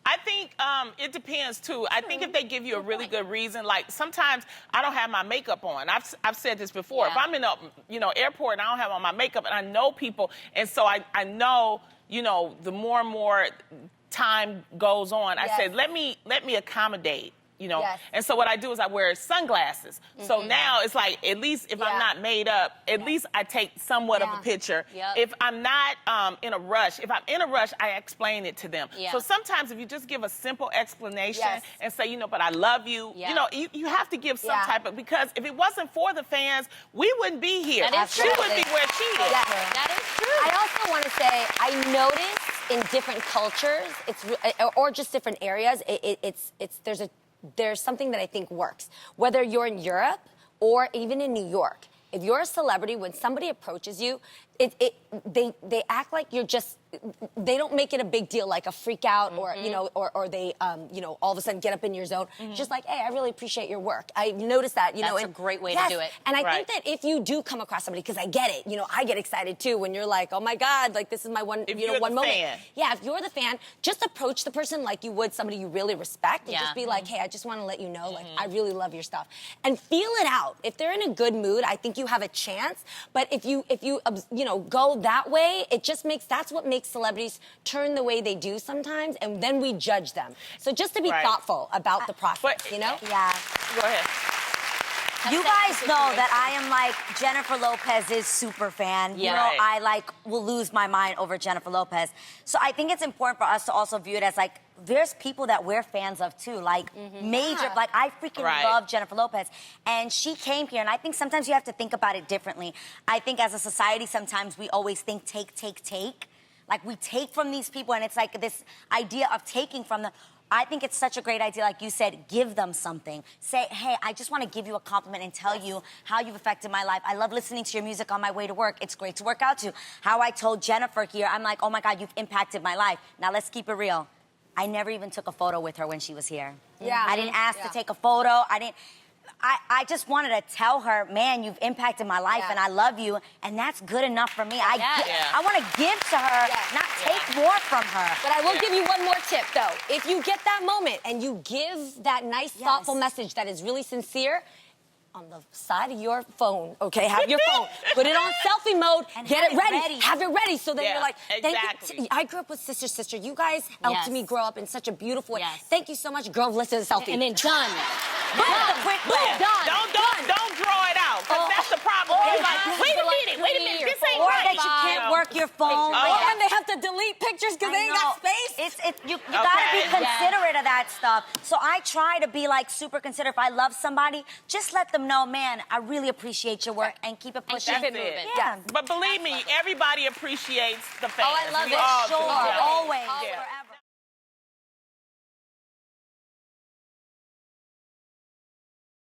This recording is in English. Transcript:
I think it depends too. I think if they give you a really good reason, like sometimes I don't have my makeup on. I've said this before. Yeah. If I'm in a airport and I don't have on my makeup and I know people, and so I know the more and more time goes on, I said let me accommodate. Yes. And so what I do is I wear sunglasses. So now it's like, at least if I'm not made up, at least I take somewhat of a picture. Yep. If I'm not in a rush, if I'm in a rush, I explain it to them. Yeah. So sometimes if you just give a simple explanation and say, but I love you, you have to give some type of, because if it wasn't for the fans, we wouldn't be here. That is She true. wouldn't be where she is. That is true. I also want to say, I notice in different cultures, or just different areas, there's something that I think works. Whether you're in Europe or even in New York, if you're a celebrity, when somebody approaches you, they act like you're just, they don't make it a big deal, like a freak out or they all of a sudden get up in your zone. Just like, hey, I really appreciate your work. I noticed that, That's a great way to do it. And I think that if you do come across somebody, because I get it, I get excited too when you're like, oh my God, like this is my one, one moment. Fan. Yeah, if you're the fan, just approach the person like you would somebody you really respect, and just be like, hey, I just want to let you know, like, I really love your stuff, and feel it out. If they're in a good mood, I think you have a chance. But if you go that way, that's what makes celebrities turn the way they do sometimes, and then we judge them. So just to be thoughtful about the process, Yeah. Go ahead. You guys know that I am like Jennifer Lopez's super fan. Yeah. I will lose my mind over Jennifer Lopez. So I think it's important for us to also view it as like, there's people that we're fans of too, like major, like I freaking love Jennifer Lopez. And she came here, and I think sometimes you have to think about it differently. I think as a society, sometimes we always think take. Like we take from these people, and it's like this idea of taking from them. I think it's such a great idea, like you said, give them something. Say, hey, I just want to give you a compliment and tell you how you've affected my life. I love listening to your music on my way to work. It's great to work out to. How I told Jennifer here, I'm like, oh my God, you've impacted my life. Now let's keep it real. I never even took a photo with her when she was here. Yeah. I didn't ask to take a photo. I just wanted to tell her, man, you've impacted my life and I love you, and that's good enough for me. I want to give to her, not take more from her. But I will give you one more tip, though. If you get that moment and you give that nice, thoughtful message that is really sincere, on the side of your phone, okay? Have your phone. Put it on selfie mode. And get it ready. Have it ready so that you're like, thank you. I grew up with Sister. You guys helped me grow up in such a beautiful way. Thank you so much. Girl, let's do the selfie. And then done. Don't draw it out, because that's the problem. You're like, wait a minute, this ain't Or right. that you can't work your phone. And they have to delete pictures because they ain't got space. You gotta be considerate of that stuff. So I try to be like super considerate. If I love somebody, just let them know, man, I really appreciate your work, and keep it pushing. That's it. Yeah. But believe me, everybody appreciates the fans. Oh, I love We it. all do. Sure, always. Yeah.